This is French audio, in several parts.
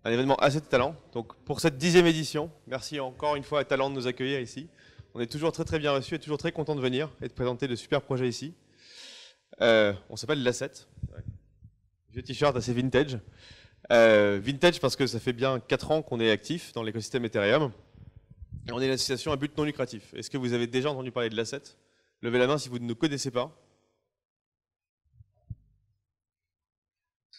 un événement assez de talent. Donc pour cette 10e édition, merci encore une fois à Talent de nous accueillir ici. On est toujours très bien reçus et toujours très content de venir et de présenter de super projets ici. On s'appelle l'Asset. Vieux t-shirt assez vintage. Vintage parce que ça fait bien 4 ans qu'on est actif dans l'écosystème Ethereum. Et on est une association à but non lucratif. Est-ce que vous avez déjà entendu parler de l'Asset? Levez la main si vous ne nous connaissez pas.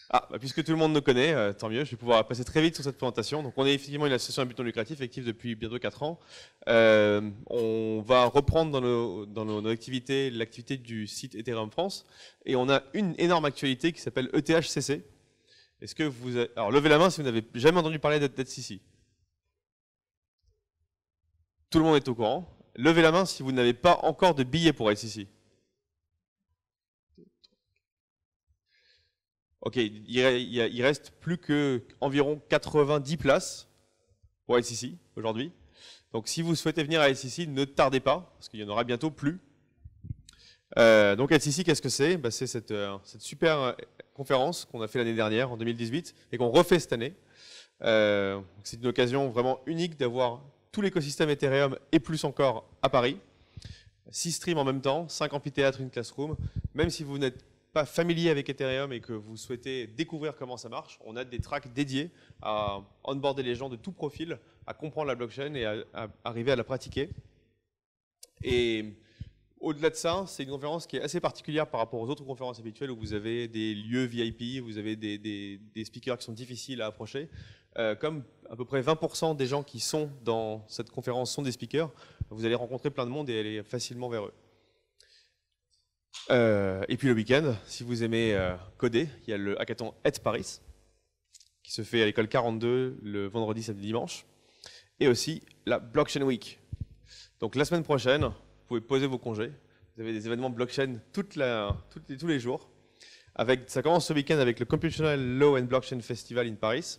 Ah, bah puisque tout le monde nous connaît, tant mieux, je vais pouvoir passer très vite sur cette présentation. Donc on est effectivement une association à but non lucratif, active depuis bientôt 4 ans. On va reprendre dans nos activités l'activité du site Ethereum France. Et on a une énorme actualité qui s'appelle ETHCC. Est-ce que vous avez... Alors levez la main si vous n'avez jamais entendu parler d'ETHCC. Tout le monde est au courant. Levez la main si vous n'avez pas encore de billets pour ETHCC. Ok, il reste plus qu'environ 90 places pour LCC aujourd'hui. Donc si vous souhaitez venir à LCC, ne tardez pas, parce qu'il y en aura bientôt plus. Donc LCC, qu'est-ce que c'est? C'est cette super conférence qu'on a fait l'année dernière, en 2018, et qu'on refait cette année. C'est une occasion vraiment unique d'avoir tout l'écosystème Ethereum et plus encore à Paris. 6 streams en même temps, 5 amphithéâtres, une classroom. Même si vous n'êtes pas familier avec Ethereum et que vous souhaitez découvrir comment ça marche, on a des tracks dédiés à onboarder les gens de tout profil, à comprendre la blockchain et à arriver à la pratiquer. Et au-delà de ça, c'est une conférence qui est assez particulière par rapport aux autres conférences habituelles où vous avez des lieux VIP, vous avez des speakers qui sont difficiles à approcher. Comme à peu près 20% des gens qui sont dans cette conférence sont des speakers, vous allez rencontrer plein de monde et aller facilement vers eux. Et puis le week-end, si vous aimez coder, il y a le hackathon Paris qui se fait à l'école 42 le vendredi, samedi, dimanche. Et aussi la Blockchain Week. Donc la semaine prochaine, vous pouvez poser vos congés. Vous avez des événements blockchain tous les jours. Ça commence ce week-end avec le Computational Law and Blockchain Festival in Paris.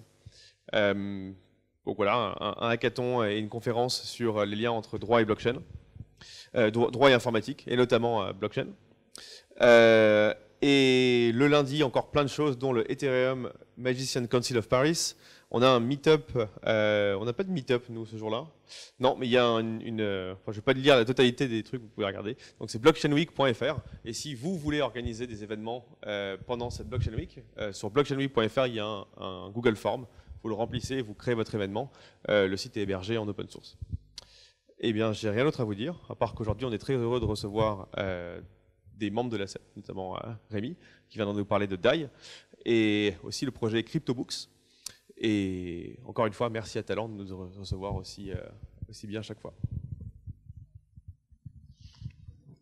Donc voilà, un hackathon et une conférence sur les liens entre droit et blockchain, droit et informatique, et notamment blockchain. Et le lundi, encore plein de choses, dont le Ethereum Magician Council of Paris. On a un meet-up, on n'a pas de meet-up nous ce jour-là. Non, mais il y a enfin, je ne vais pas lire la totalité des trucs, vous pouvez regarder. Donc c'est blockchainweek.fr. Et si vous voulez organiser des événements pendant cette Blockchain Week, sur blockchainweek.fr, il y a un Google Form. Vous le remplissez, vous créez votre événement. Le site est hébergé en open source. Eh bien, j'ai rien d'autre à vous dire, à part qu'aujourd'hui, on est très heureux de recevoir des membres de l'Asset, notamment Rémi, qui vient de nous parler de DAI, et aussi le projet CryptoBooks. Et encore une fois, merci à Talent de nous recevoir aussi bien chaque fois.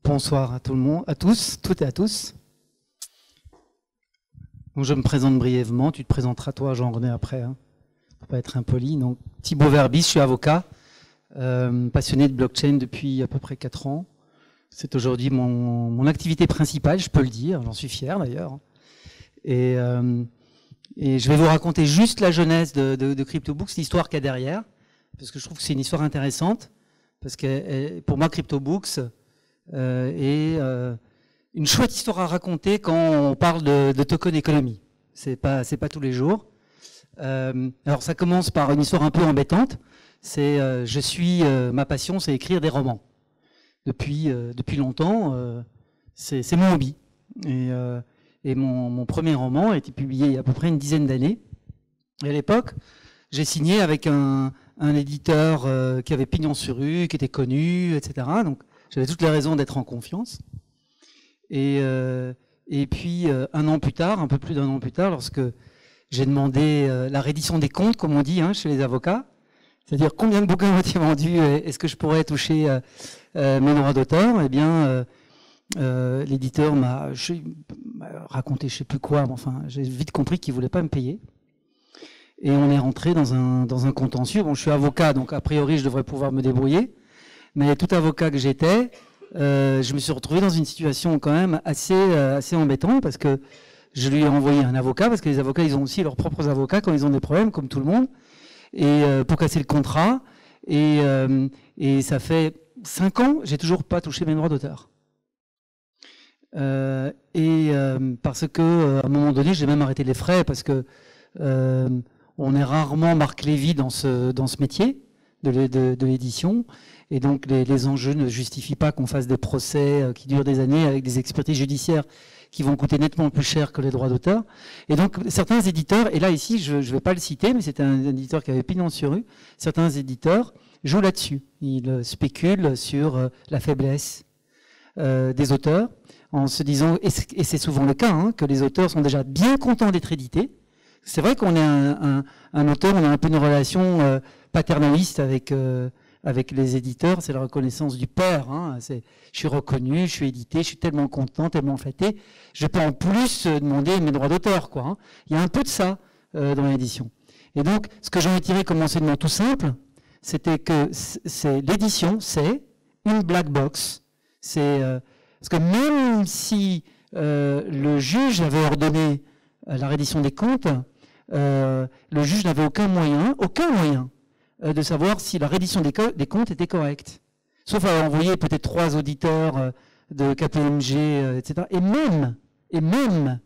Bonsoir à tout le monde, à tous, toutes et à tous. Donc je me présente brièvement, tu te présenteras toi, Jean-René, après, hein, pour pas être impoli. Donc Thibaut Verbis, je suis avocat, passionné de blockchain depuis à peu près 4 ans. C'est aujourd'hui mon activité principale, je peux le dire, j'en suis fier d'ailleurs. Et je vais vous raconter juste la genèse de CryptoBooks, l'histoire qu'il y a derrière, parce que je trouve que c'est une histoire intéressante, parce que pour moi CryptoBooks est une chouette histoire à raconter quand on parle de token économie. C'est pas tous les jours. Alors ça commence par une histoire un peu embêtante. Ma passion, c'est écrire des romans. Depuis longtemps, c'est mon hobby. Et mon premier roman a été publié il y a à peu près une dizaine d'années. Et à l'époque, j'ai signé avec un éditeur qui avait pignon sur rue, qui était connu, etc. Donc j'avais toutes les raisons d'être en confiance. Et puis un an plus tard, un peu plus d'1 an plus tard, lorsque j'ai demandé la reddition des comptes, comme on dit chez les avocats, c'est-à-dire combien de bouquins ont été vendus, est-ce que je pourrais toucher mes droits d'auteur, eh bien l'éditeur m'a raconté je sais plus quoi, mais enfin j'ai vite compris qu'il voulait pas me payer. Et on est rentré dans un contentieux. Bon, je suis avocat, donc a priori je devrais pouvoir me débrouiller, mais tout avocat que j'étais, je me suis retrouvé dans une situation quand même assez embêtante, parce que je lui ai envoyé un avocat, parce que les avocats ils ont aussi leurs propres avocats quand ils ont des problèmes, comme tout le monde, et pour casser le contrat. Et ça fait 5 ans, j'ai toujours pas touché mes droits d'auteur. Parce que à un moment donné, j'ai même arrêté les frais, parce que on est rarement Marc Lévy dans ce métier de l'édition. Et donc, les enjeux ne justifient pas qu'on fasse des procès qui durent des années avec des expertises judiciaires qui vont coûter nettement plus cher que les droits d'auteur. Et donc, certains éditeurs, et là, ici, je ne vais pas le citer, mais c'était un éditeur qui avait pignon sur rue, certains éditeurs jouent là-dessus. Ils spéculent sur la faiblesse des auteurs, en se disant, et c'est souvent le cas, hein, que les auteurs sont déjà bien contents d'être édités. C'est vrai qu'on est un auteur, on a un peu une relation paternaliste avec les éditeurs, c'est la reconnaissance du père. Hein. Je suis reconnu, je suis édité, je suis tellement content, tellement flatté. Je peux en plus demander mes droits d'auteur, quoi. Hein. Il y a un peu de ça dans l'édition. Et donc, ce que j'en ai tiré comme enseignement tout simple, c'était que l'édition, c'est une black box. Parce que même si le juge avait ordonné la reddition des comptes, le juge n'avait aucun moyen de savoir si la reddition des comptes était correcte. Sauf à envoyer peut-être 3 auditeurs de KPMG, etc. Et même,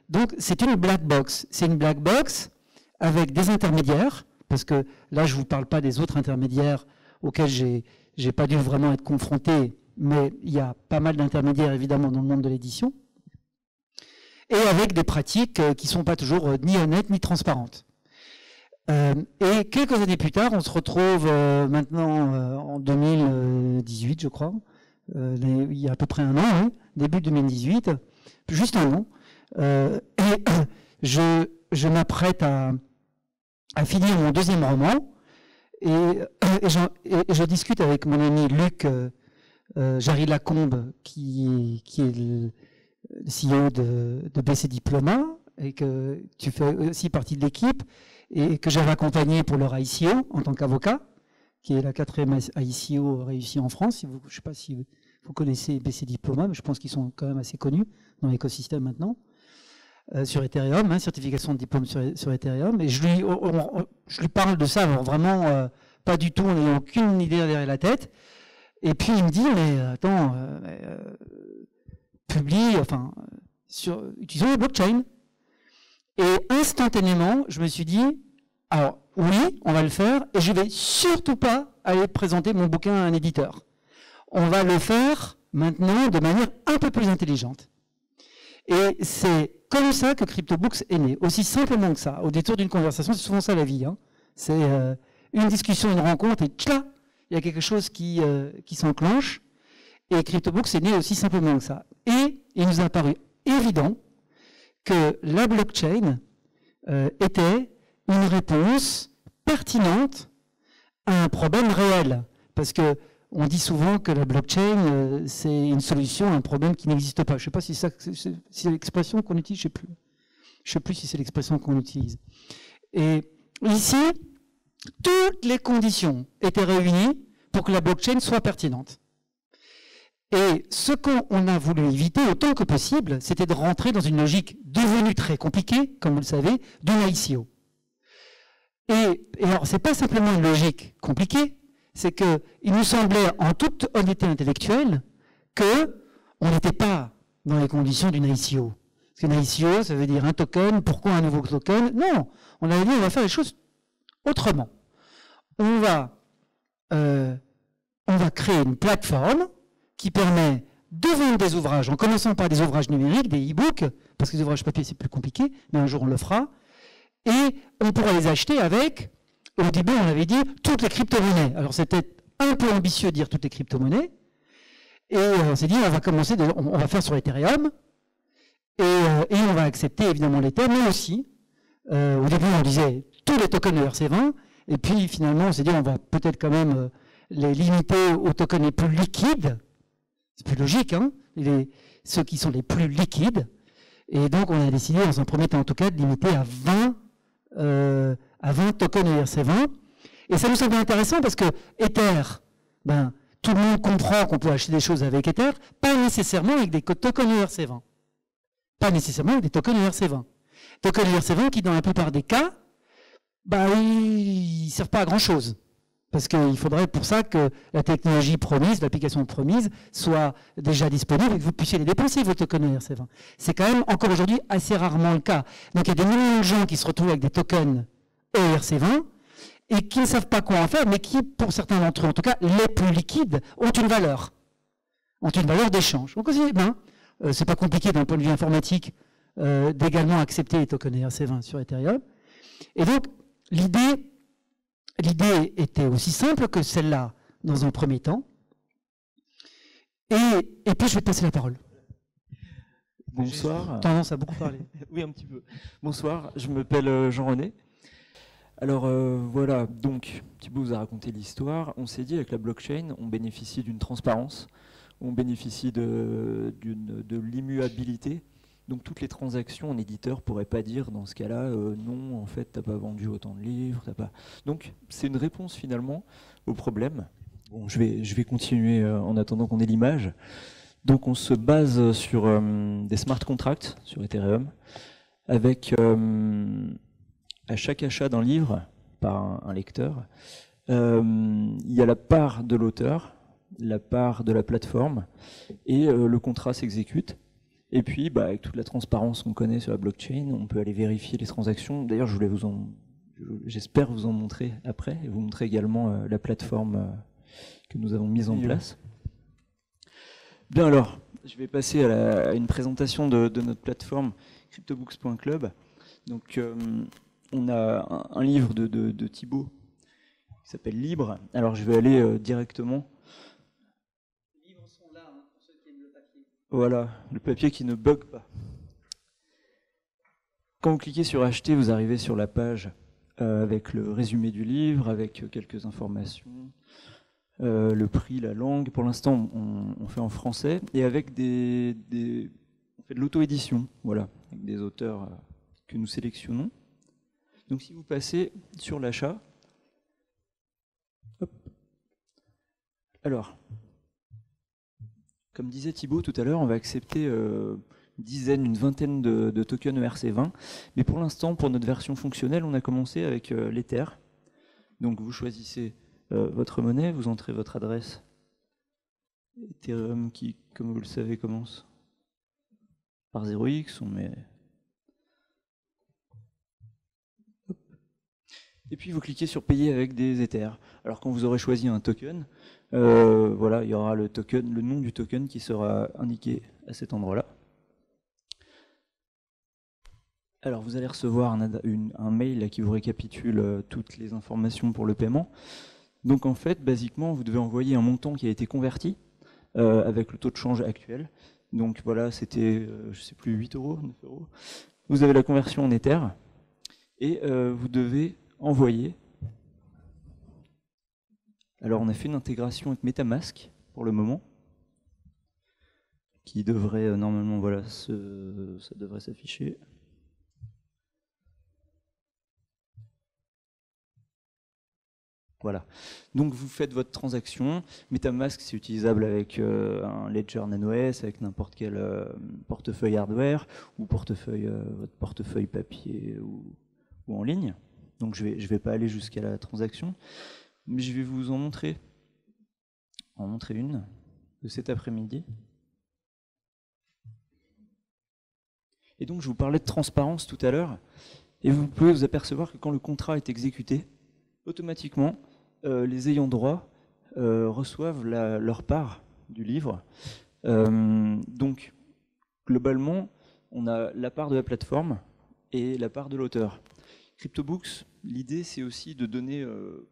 donc c'est une black box. C'est une black box avec des intermédiaires, parce que là je ne vous parle pas des autres intermédiaires auxquels j'ai pas dû vraiment être confronté, mais il y a pas mal d'intermédiaires évidemment dans le monde de l'édition, et avec des pratiques qui ne sont pas toujours ni honnêtes ni transparentes. Et quelques années plus tard, on se retrouve maintenant en 2018, je crois, il y a à peu près un an, hein, début 2018, juste un an, et je m'apprête à finir mon 2e roman, et je discute avec mon ami Luc Jarry Lacombe, qui est le CEO de BC Diploma, et que tu fais aussi partie de l'équipe, et que j'avais accompagné pour leur ICO en tant qu'avocat, qui est la 4e ICO réussie en France. Je ne sais pas si vous connaissez BC Diploma, mais je pense qu'ils sont quand même assez connus dans l'écosystème maintenant, sur Ethereum, hein, certification de diplôme sur Ethereum. Et je lui parle de ça, alors vraiment pas du tout, on n'a aucune idée derrière la tête. Et puis il me dit, mais attends, utilisons la blockchain. Et instantanément, je me suis dit, alors oui, on va le faire, et je vais surtout pas aller présenter mon bouquin à un éditeur. On va le faire maintenant de manière un peu plus intelligente. Et c'est comme ça que CryptoBooks est né, aussi simplement que ça. Au détour d'une conversation, c'est souvent ça la vie. Hein. C'est une discussion, une rencontre, et tcha, il y a quelque chose qui s'enclenche. Et CryptoBooks est né aussi simplement que ça. Et il nous a paru évident que la blockchain était une réponse pertinente à un problème réel. Parce que on dit souvent que la blockchain, c'est une solution à un problème qui n'existe pas. Je ne sais pas si c'est l'expression qu'on utilise, je ne sais plus si c'est l'expression qu'on utilise. Et ici, toutes les conditions étaient réunies pour que la blockchain soit pertinente. Et ce qu'on a voulu éviter autant que possible, c'était de rentrer dans une logique devenue très compliquée, comme vous le savez, d'une ICO. Et alors, ce n'est pas simplement une logique compliquée, c'est qu'il nous semblait, en toute honnêteté intellectuelle, qu'on n'était pas dans les conditions d'une ICO. Parce qu'une ICO, ça veut dire un token, pourquoi un nouveau token? Non, on avait dit on va faire les choses autrement. On va créer une plateforme qui permet de vendre des ouvrages, en commençant par des ouvrages numériques, des e-books, parce que les ouvrages papier c'est plus compliqué, mais un jour on le fera, et on pourra les acheter avec, au début on avait dit, toutes les crypto-monnaies. Alors c'était un peu ambitieux de dire toutes les crypto-monnaies, et on s'est dit on va commencer, on va faire sur Ethereum, et on va accepter évidemment l'Ether, mais aussi, au début on disait tous les tokens de RC20, et puis finalement on s'est dit on va peut-être quand même les limiter aux tokens les plus liquides. C'est plus logique, hein, ceux qui sont les plus liquides. Et donc, on a décidé, dans un premier temps en tout cas, de limiter à 20 tokens ERC20. Et ça nous semblait intéressant parce que Ether, tout le monde comprend qu'on peut acheter des choses avec Ether, pas nécessairement avec des tokens ERC20. Pas nécessairement avec des tokens ERC20. Tokens ERC20 qui, dans la plupart des cas, ils ne servent pas à grand-chose. Parce qu'il faudrait pour ça que la technologie promise, l'application promise, soit déjà disponible et que vous puissiez les dépenser, vos tokens ERC20. C'est quand même encore aujourd'hui assez rarement le cas. Donc il y a des millions de gens qui se retrouvent avec des tokens ERC20 et qui ne savent pas quoi en faire, mais qui, pour certains d'entre eux, en tout cas les plus liquides, ont une valeur d'échange. Donc aussi, c'est pas compliqué d'un point de vue informatique d'également accepter les tokens ERC20 sur Ethereum. Et donc l'idée était aussi simple que celle-là dans un premier temps. Et puis je vais te passer la parole. Bonsoir. Tendance à beaucoup parler. Oui, un petit peu. Bonsoir, je m'appelle Jean-René. Alors voilà, donc Thibaut vous a raconté l'histoire. On s'est dit avec la blockchain, on bénéficie d'une transparence, on bénéficie de l'immuabilité. Donc toutes les transactions, un éditeur ne pourrait pas dire dans ce cas-là, non, en fait, tu n'as pas vendu autant de livres. T'as pas... Donc c'est une réponse finalement au problème. Bon, je vais continuer en attendant qu'on ait l'image. Donc on se base sur des smart contracts sur Ethereum, avec à chaque achat d'un livre par un lecteur, il y a la part de l'auteur, la part de la plateforme, et le contrat s'exécute. Et puis, avec toute la transparence qu'on connaît sur la blockchain, on peut aller vérifier les transactions. D'ailleurs, j'espère vous en montrer après, et vous montrer également la plateforme que nous avons mise en place. Bien alors, je vais passer à une présentation de notre plateforme cryptobooks.club. Donc, on a un livre de Thibaut qui s'appelle Libre. Alors, je vais aller directement. Voilà, le papier qui ne bug pas. Quand vous cliquez sur acheter, vous arrivez sur la page avec le résumé du livre, avec quelques informations, le prix, la langue. Pour l'instant, on fait en français et avec on fait de l'auto-édition, voilà, avec des auteurs que nous sélectionnons. Donc si vous passez sur l'achat, alors, comme disait Thibaut tout à l'heure, on va accepter une vingtaine de tokens ERC20. Mais pour l'instant, pour notre version fonctionnelle, on a commencé avec l'Ether. Donc vous choisissez votre monnaie, vous entrez votre adresse Ethereum qui, comme vous le savez, commence par 0x. On met... Et puis vous cliquez sur payer avec des Ethers. Alors quand vous aurez choisi un token, voilà, il y aura le nom du token qui sera indiqué à cet endroit-là. Alors vous allez recevoir un mail là, qui vous récapitule toutes les informations pour le paiement. Donc en fait, basiquement, vous devez envoyer un montant qui a été converti avec le taux de change actuel. Donc voilà, c'était, je ne sais plus, 8 euros, 9 euros. Vous avez la conversion en Ether et vous devez envoyer. Alors on a fait une intégration avec MetaMask pour le moment, qui devrait normalement, voilà, ça devrait s'afficher. Voilà. Donc vous faites votre transaction. MetaMask, c'est utilisable avec un Ledger NanoS, avec n'importe quel portefeuille hardware ou votre portefeuille papier ou en ligne. Donc je vais pas aller jusqu'à la transaction, mais je vais vous en montrer une de cet après-midi. Et donc je vous parlais de transparence tout à l'heure, et vous pouvez vous apercevoir que quand le contrat est exécuté, automatiquement, les ayants droit reçoivent leur part du livre. Donc globalement, on a la part de la plateforme et la part de l'auteur. CryptoBooks, l'idée c'est aussi de donner une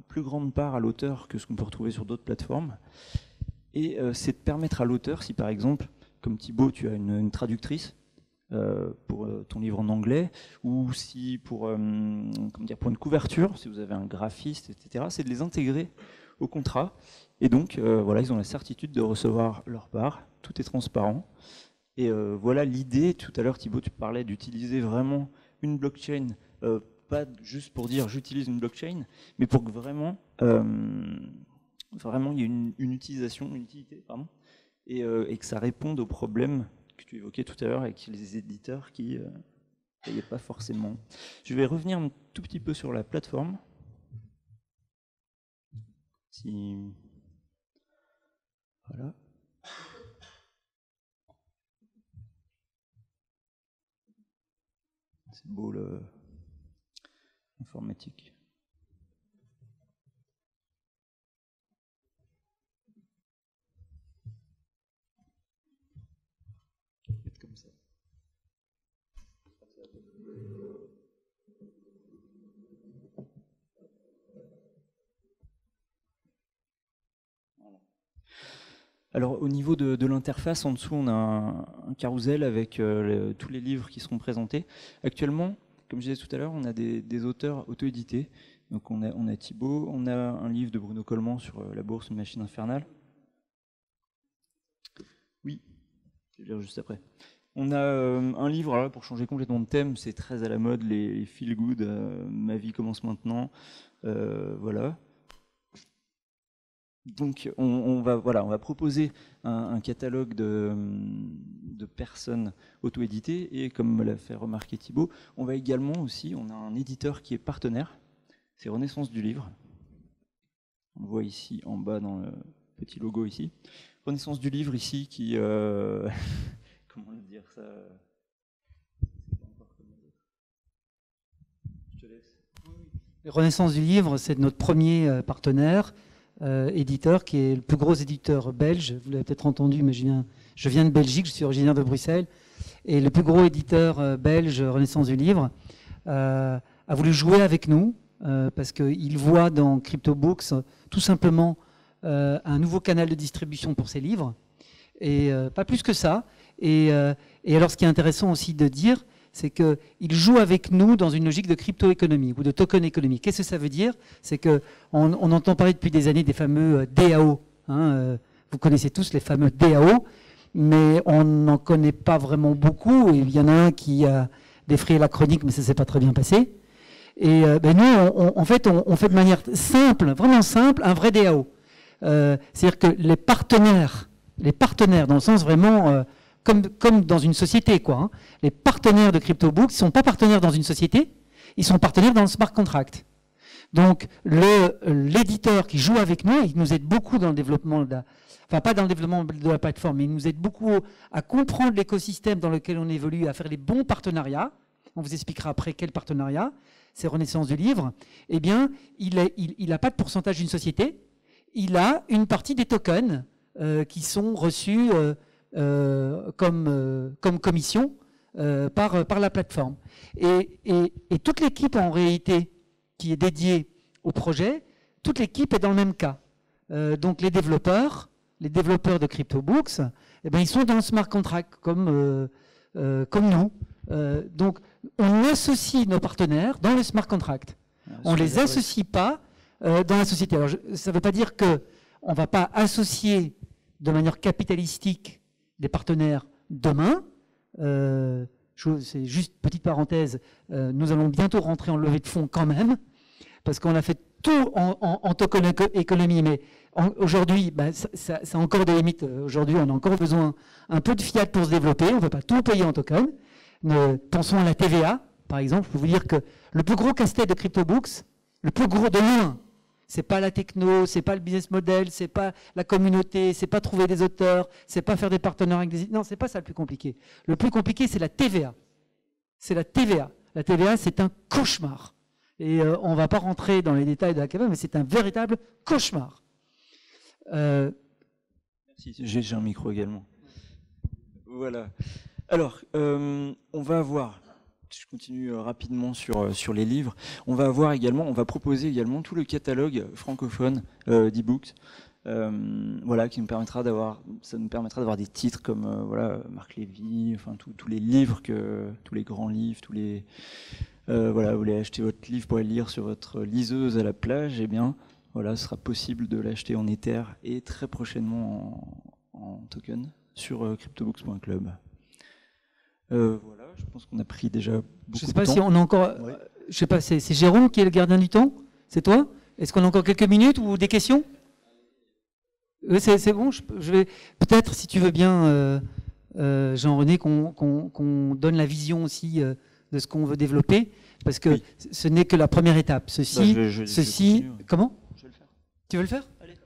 plus grande part à l'auteur que ce qu'on peut retrouver sur d'autres plateformes. Et c'est de permettre à l'auteur, si par exemple, comme Thibaut, tu as une traductrice pour ton livre en anglais, ou si pour une couverture, si vous avez un graphiste, etc., c'est de les intégrer au contrat. Et donc, voilà, ils ont la certitude de recevoir leur part, tout est transparent. Et voilà l'idée, tout à l'heure Thibaut, tu parlais d'utiliser vraiment une blockchain, pas juste pour dire j'utilise une blockchain, mais pour que vraiment il y ait une utilisation, une utilité, pardon, et que ça réponde aux problèmes que tu évoquais tout à l'heure avec les éditeurs qui ne payaient pas forcément. Je vais revenir un tout petit peu sur la plateforme. Voilà. C'est beau l'informatique. Comme ça. Alors au niveau de l'interface, en dessous on a un carrousel avec tous les livres qui seront présentés. Actuellement, comme je disais tout à l'heure, on a des auteurs auto-édités. Donc on a Thibaut, on a un livre de Bruno Coleman sur la bourse, une machine infernale. Oui, je vais lire juste après. On a un livre, alors là, pour changer complètement de thème, c'est très à la mode, les feel good, ma vie commence maintenant. Voilà. Donc on va proposer un catalogue de personnes auto-éditées et comme me l'a fait remarquer Thibaut, on va également aussi, on a un éditeur qui est partenaire, c'est Renaissance du Livre. On le voit ici en bas dans le petit logo ici. Renaissance du Livre ici qui... comment dire ça? Je te laisse. Renaissance du Livre, c'est notre premier partenaire. Éditeur qui est le plus gros éditeur belge, vous l'avez peut-être entendu, mais je viens de Belgique, je suis originaire de Bruxelles, et le plus gros éditeur belge, Renaissance du Livre, a voulu jouer avec nous parce qu'il voit dans CryptoBooks tout simplement un nouveau canal de distribution pour ses livres, et pas plus que ça. Et alors ce qui est intéressant aussi de dire, c'est qu'il joue avec nous dans une logique de crypto-économie ou de token économie. Qu'est-ce que ça veut dire? C'est qu'on entend parler depuis des années des fameux DAO. Vous connaissez tous les fameux DAO, mais on n'en connaît pas vraiment beaucoup. Et il y en a un qui a défrayé la chronique, mais ça ne s'est pas très bien passé. Et nous, on fait de manière simple, vraiment simple, un vrai DAO. C'est-à-dire que les partenaires, dans le sens vraiment... Comme dans une société, quoi. Hein. Les partenaires de CryptoBooks ne sont pas partenaires dans une société, ils sont partenaires dans le smart contract. Donc, l'éditeur qui joue avec nous, il nous aide beaucoup dans le développement, enfin pas dans le développement de la plateforme, mais il nous aide beaucoup à comprendre l'écosystème dans lequel on évolue, à faire les bons partenariats. On vous expliquera après quel partenariat, c'est Renaissance du Livre. Eh bien, il n'a pas de pourcentage d'une société, il a une partie des tokens qui sont reçus... comme commission par la plateforme. Et toute l'équipe en réalité qui est dédiée au projet, toute l'équipe est dans le même cas. Donc les développeurs de CryptoBooks, eh ben, ils sont dans le smart contract comme nous. Donc on associe nos partenaires dans le smart contract. On ne les associe pas dans la société. Alors, ça ne veut pas dire qu'on ne va pas associer de manière capitalistique des partenaires demain. C'est juste petite parenthèse, nous allons bientôt rentrer en levée de fonds quand même, parce qu'on a fait tout en token économie, mais aujourd'hui, ça a encore des limites. Aujourd'hui, on a encore besoin un peu de fiat pour se développer, on ne peut pas tout payer en token. Pensons à la TVA, par exemple. Je peux vous dire que le plus gros casse-tête de CryptoBooks, le plus gros de loin, c'est pas la techno, c'est pas le business model, c'est pas la communauté, c'est pas trouver des auteurs, c'est pas faire des partenariats avec des... Non, c'est pas ça le plus compliqué. Le plus compliqué, c'est la TVA. C'est la TVA. La TVA, c'est un cauchemar. Et on va pas rentrer dans les détails de la TVA, mais c'est un véritable cauchemar. Merci, j'ai un micro également. Voilà. Alors, on va avoir... Je continue rapidement sur les livres. On va proposer également tout le catalogue francophone d'e-books, voilà, qui nous permettra d'avoir des titres comme voilà, Marc Lévy, enfin tous les livres tous les grands livres, voilà, vous voulez acheter votre livre pour le lire sur votre liseuse à la plage, eh bien voilà, ce sera possible de l'acheter en Ether et très prochainement en token sur cryptobooks.club. Voilà, je pense qu'on a pris déjà beaucoup de temps. Je ne sais pas si on a encore... Ouais. Je sais pas, c'est Jérôme qui est le gardien du temps? C'est toi? Est-ce qu'on a encore quelques minutes ou des questions? C'est bon, je vais... Peut-être, si tu veux bien, Jean-René, qu'on donne la vision aussi de ce qu'on veut développer, parce que oui. Ce n'est que la première étape. Ceci... Je comment? Je vais le faire. Tu veux le faire? Allez.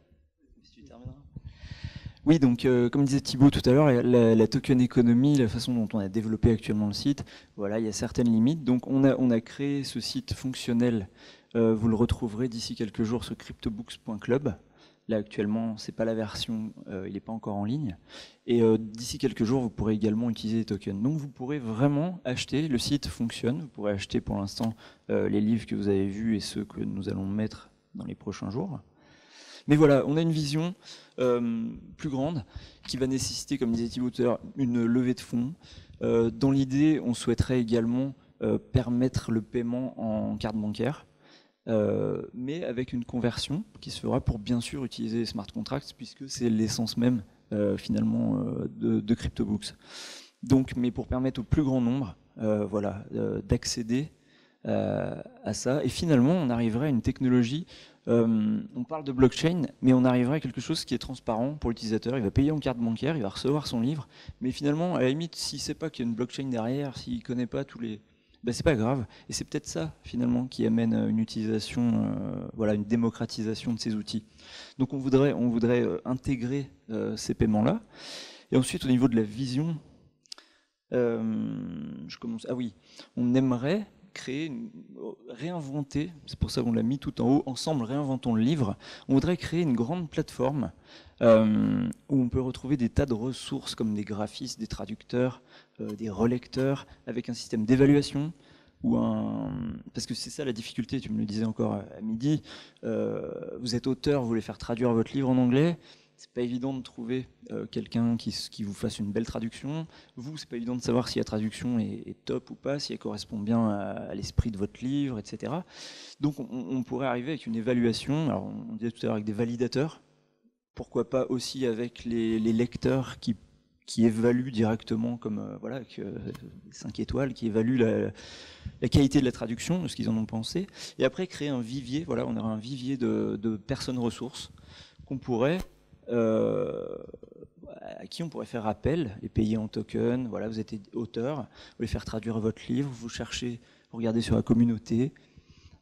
Oui, donc comme disait Thibaut tout à l'heure, la token économie, la façon dont on a développé actuellement le site, voilà, il y a certaines limites. Donc on a créé ce site fonctionnel, vous le retrouverez d'ici quelques jours sur cryptobooks.club. Là actuellement, c'est pas la version, il n'est pas encore en ligne. Et d'ici quelques jours, vous pourrez également utiliser les tokens. Donc vous pourrez vraiment acheter, le site fonctionne, vous pourrez acheter pour l'instant les livres que vous avez vus et ceux que nous allons mettre dans les prochains jours. Mais voilà, on a une vision plus grande qui va nécessiter, comme disait Thibaut tout à l'heure, une levée de fonds. Dans l'idée, on souhaiterait également permettre le paiement en carte bancaire, mais avec une conversion qui se fera pour bien sûr utiliser les smart contracts, puisque c'est l'essence même finalement de CryptoBooks. Donc, mais pour permettre au plus grand nombre voilà, d'accéder à ça. Et finalement, on arriverait à une technologie, on parle de blockchain, mais on arriverait à quelque chose qui est transparent pour l'utilisateur. Il va payer en carte bancaire, il va recevoir son livre, mais finalement, à la limite, s'il ne sait pas qu'il y a une blockchain derrière, s'il ne connaît pas tous les... Ben, c'est pas grave. Et c'est peut-être ça, finalement, qui amène une utilisation, voilà, une démocratisation de ces outils. Donc on voudrait intégrer ces paiements-là. Et ensuite, au niveau de la vision, ah oui, on aimerait réinventer, c'est pour ça qu'on l'a mis tout en haut, ensemble réinventons le livre, on voudrait créer une grande plateforme où on peut retrouver des tas de ressources comme des graphistes, des traducteurs, des relecteurs, avec un système d'évaluation, parce que c'est ça la difficulté, tu me le disais encore à midi, vous êtes auteur, vous voulez faire traduire votre livre en anglais, c'est pas évident de trouver quelqu'un qui vous fasse une belle traduction. Vous, c'est pas évident de savoir si la traduction est top ou pas, si elle correspond bien à l'esprit de votre livre, etc. Donc on pourrait arriver avec une évaluation, alors on disait tout à l'heure avec des validateurs, pourquoi pas aussi avec les lecteurs qui évaluent directement comme voilà, avec 5 étoiles, qui évaluent la qualité de la traduction, de ce qu'ils en ont pensé, et après créer un vivier, voilà, on aura un vivier de personnes ressources qu'on pourrait à qui on pourrait faire appel et payer en token. Voilà, vous êtes auteur, vous voulez faire traduire votre livre, vous cherchez, vous regardez sur la communauté,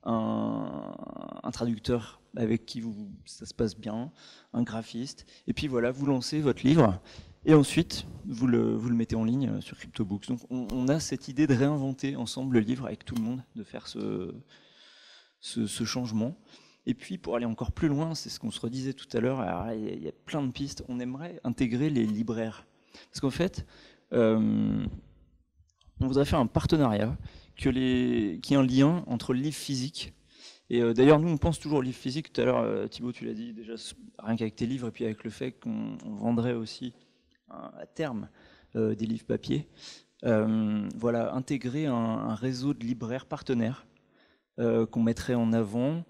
un traducteur avec qui ça se passe bien, un graphiste, et puis voilà, vous lancez votre livre, et ensuite vous le mettez en ligne sur CryptoBooks. Donc on a cette idée de réinventer ensemble le livre avec tout le monde, de faire ce changement. Et puis, pour aller encore plus loin, c'est ce qu'on se redisait tout à l'heure, il y a plein de pistes, on aimerait intégrer les libraires. Parce qu'en fait, on voudrait faire un partenariat qui ait un lien entre le livre physique, et d'ailleurs, nous, on pense toujours au livre physique. Tout à l'heure, Thibaut, tu l'as dit, déjà, rien qu'avec tes livres, et puis avec le fait qu'on vendrait aussi, à terme, des livres papier. Voilà, intégrer un réseau de libraires partenaires qu'on mettrait en avant,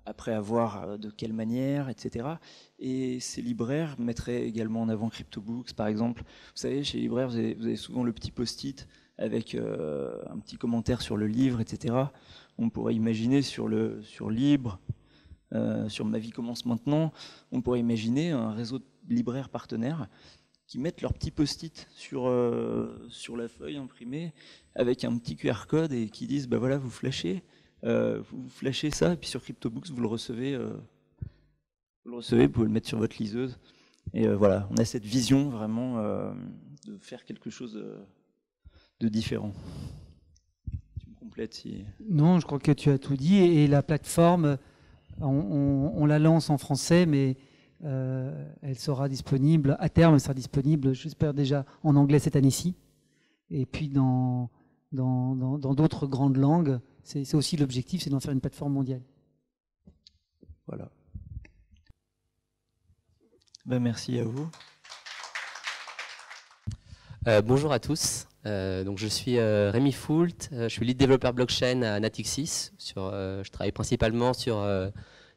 après avoir de quelle manière, etc. Et ces libraires mettraient également en avant CryptoBooks, par exemple. Vous savez, chez les libraires, vous avez souvent le petit post-it avec un petit commentaire sur le livre, etc. On pourrait imaginer sur Libre, sur Ma vie commence maintenant, on pourrait imaginer un réseau de libraires partenaires qui mettent leur petit post-it sur la feuille imprimée avec un petit QR code et qui disent, bah voilà, vous flashez ça, et puis sur CryptoBooks, vous le recevez, vous pouvez le mettre sur votre liseuse. Et voilà, on a cette vision vraiment de faire quelque chose de différent. Tu me complètes si... Non, je crois que tu as tout dit. Et la plateforme, on la lance en français, mais elle sera disponible, à terme, elle sera disponible, j'espère déjà, en anglais cette année-ci. Et puis dans d'autres grandes langues. C'est aussi l'objectif, c'est d'en faire une plateforme mondiale. Voilà. Ben, merci à vous. Bonjour à tous. Donc je suis Rémi Foult, je suis lead développeur blockchain à Natixis. Je travaille principalement sur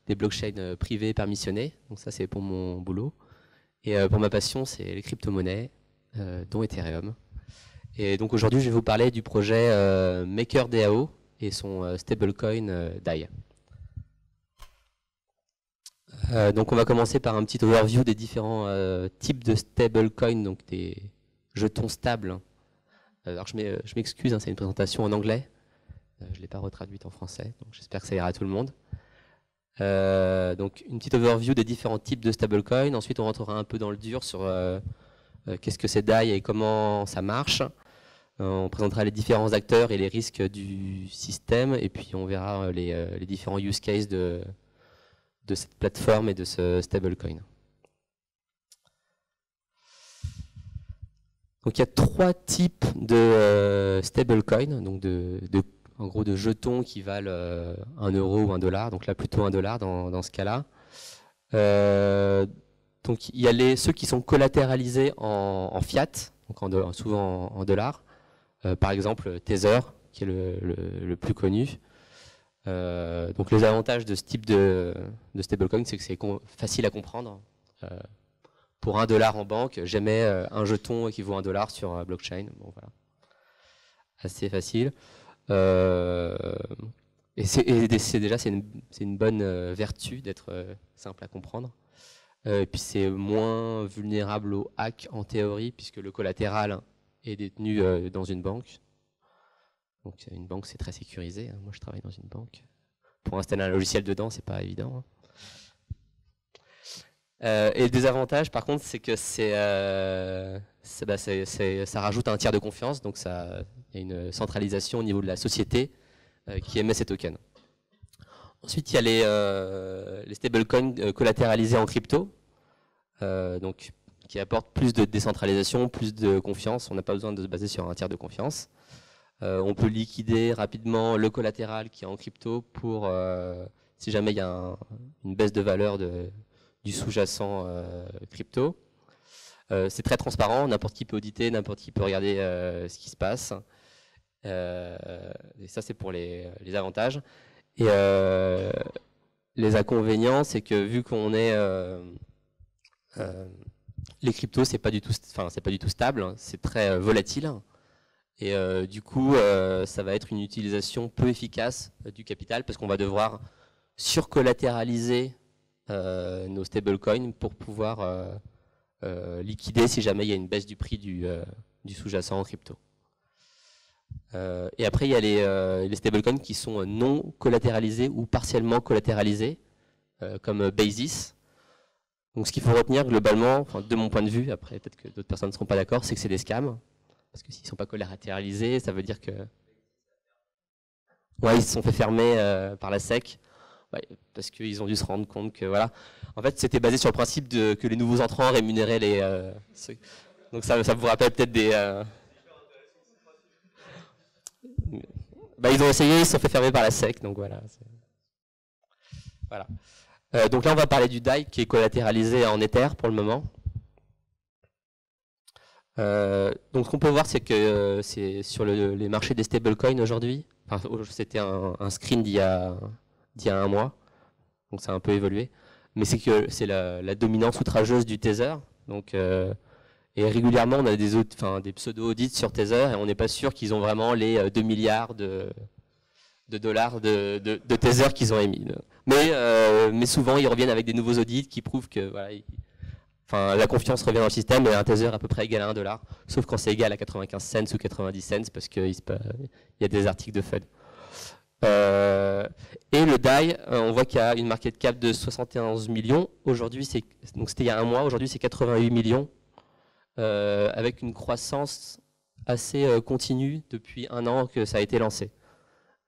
des blockchains privés permissionnés. Donc ça c'est pour mon boulot. Et pour ma passion c'est les crypto-monnaies, dont Ethereum. Et donc aujourd'hui je vais vous parler du projet MakerDAO et son stablecoin DAI. Donc on va commencer par un petit overview des différents types de stablecoin, donc des jetons stables. Alors je m'excuse, hein, c'est une présentation en anglais, je ne l'ai pas retraduite en français, donc j'espère que ça ira à tout le monde. Donc une petite overview des différents types de stablecoin. Ensuite, on rentrera un peu dans le dur sur qu'est-ce que c'est DAI et comment ça marche. On présentera les différents acteurs et les risques du système, et puis on verra les différents use cases de cette plateforme et de ce stablecoin. Donc il y a 3 types de stablecoin, donc en gros de jetons qui valent 1 euro ou 1 dollar, donc là plutôt 1 dollar dans ce cas-là. Donc il y a ceux qui sont collatéralisés en fiat, donc souvent en dollars. Par exemple Tether, qui est le plus connu. Donc les avantages de ce type de stablecoin, c'est que c'est facile à comprendre. Pour 1 dollar en banque, j'émets un jeton qui vaut 1 dollar sur blockchain. Bon, voilà. Assez facile. Et c'est une bonne vertu d'être simple à comprendre. Et puis c'est moins vulnérable au hack en théorie, puisque le collatéral est détenu dans une banque. Donc une banque, c'est très sécurisé. Moi, je travaille dans une banque. Pour installer un logiciel dedans, c'est pas évident. Et le désavantage, par contre, c'est que ça rajoute un tiers de confiance. Donc il y a une centralisation au niveau de la société qui émet ces tokens. Ensuite, il y a les stablecoins collatéralisés en crypto. Donc qui apporte plus de décentralisation, plus de confiance. On n'a pas besoin de se baser sur un tiers de confiance. On peut liquider rapidement le collatéral qui est en crypto pour, si jamais il y a une baisse de valeur du sous-jacent crypto. C'est très transparent, n'importe qui peut auditer, n'importe qui peut regarder ce qui se passe. Et ça, c'est pour les avantages. Et les inconvénients, c'est que vu qu'on est... les cryptos, c'est pas du tout stable, hein, c'est très volatile. Et du coup, ça va être une utilisation peu efficace du capital parce qu'on va devoir surcollatéraliser nos stablecoins pour pouvoir liquider si jamais il y a une baisse du prix du sous-jacent en crypto. Et après, il y a les stablecoins qui sont non collatéralisés ou partiellement collatéralisés, comme Basis. Donc ce qu'il faut retenir globalement, de mon point de vue, après peut-être que d'autres personnes ne seront pas d'accord, c'est que c'est des scams. Parce que s'ils ne sont pas collatéralisés, ça veut dire que... Ouais, ils se sont fait fermer par la SEC, ouais, parce qu'ils ont dû se rendre compte que voilà. En fait, c'était basé sur le principe que les nouveaux entrants rémunéraient les... Donc ça vous rappelle peut-être des... ils ont essayé, ils se sont fait fermer par la SEC, donc voilà. Voilà. Donc là, on va parler du DAI qui est collatéralisé en Ether pour le moment. Donc ce qu'on peut voir, c'est que c'est sur les marchés des stablecoins aujourd'hui. Enfin, c'était un screen d'il y a 1 mois, donc ça a un peu évolué. Mais c'est que c'est la dominance outrageuse du Tether. Donc, et régulièrement, on a des pseudo-audits sur Tether et on n'est pas sûr qu'ils ont vraiment les 2 milliards de dollars de Tether qu'ils ont émis. Mais souvent, ils reviennent avec des nouveaux audits qui prouvent que voilà, la confiance revient dans le système et un Tether à peu près égal à 1 dollar, sauf quand c'est égal à 95 cents ou 90 cents parce qu'il y a des articles de Fed. Et le DAI, on voit qu'il y a une market cap de 71 millions. Aujourd'hui, donc c'était il y a 1 mois, aujourd'hui c'est 88 millions, avec une croissance assez continue depuis 1 an que ça a été lancé.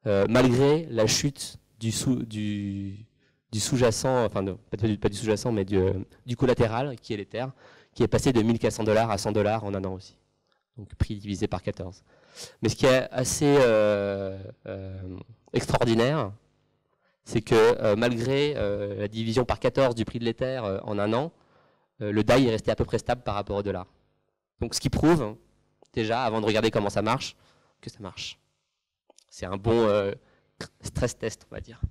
Malgré la chute du sous-jacent, enfin pas du sous-jacent, mais du collatéral, qui est l'Ether, qui est passé de 1400 $ à 100 $ en 1 an aussi. Donc prix divisé par 14. Mais ce qui est assez extraordinaire, c'est que malgré la division par 14 du prix de l'Ether en 1 an, le DAI est resté à peu près stable par rapport au dollar. Donc ce qui prouve, déjà, avant de regarder comment ça marche, que ça marche. C'est un bon stress test, on va dire.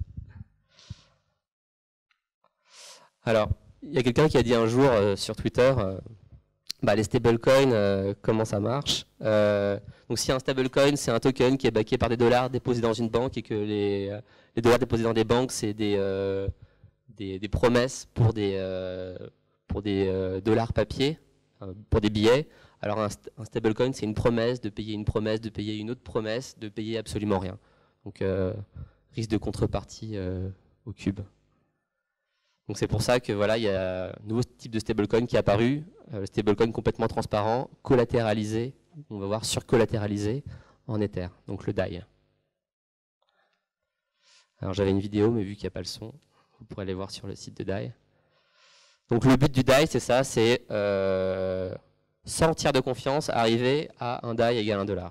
Alors, il y a quelqu'un qui a dit un jour sur Twitter, les stablecoins, comment ça marche. Donc si un stablecoin, c'est un token qui est backé par des dollars déposés dans une banque et que les dollars déposés dans des banques, c'est des promesses pour des dollars papier, pour des billets. Alors un stablecoin, c'est une promesse de payer une promesse, de payer une autre promesse, de payer absolument rien. Donc risque de contrepartie au cube. Donc c'est pour ça que voilà, il y a un nouveau type de stablecoin qui est apparu, le stablecoin complètement transparent, collatéralisé, on va voir surcollatéralisé en Ether, donc le DAI. Alors j'avais une vidéo, mais vu qu'il n'y a pas le son, vous pourrez aller voir sur le site de DAI. Donc le but du DAI, c'est ça, c'est sans tiers de confiance, arriver à un DAI égale $1.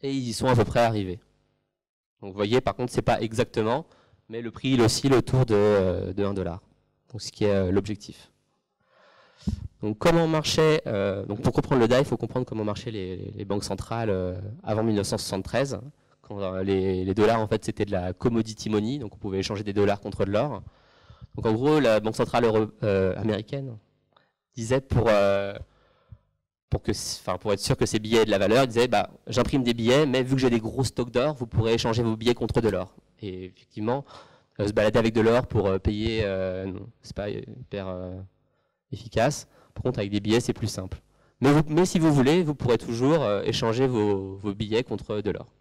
Et ils y sont à peu près arrivés. Donc vous voyez, par contre, c'est pas exactement, mais le prix il oscille autour de $1. Donc ce qui est l'objectif. Donc comment marchait, donc pour comprendre le DAI, il faut comprendre comment marchaient les banques centrales avant 1973. Quand les dollars en fait c'était de la commodity money, donc on pouvait échanger des dollars contre de l'or. Donc en gros, la banque centrale américaine disait pour être sûr que ces billets aient de la valeur, il disait bah, j'imprime des billets, mais vu que j'ai des gros stocks d'or, vous pourrez échanger vos billets contre de l'or. Et effectivement, se balader avec de l'or pour payer, c'est pas hyper efficace. Par contre, avec des billets, c'est plus simple. Mais si vous voulez, vous pourrez toujours échanger vos billets contre de l'or.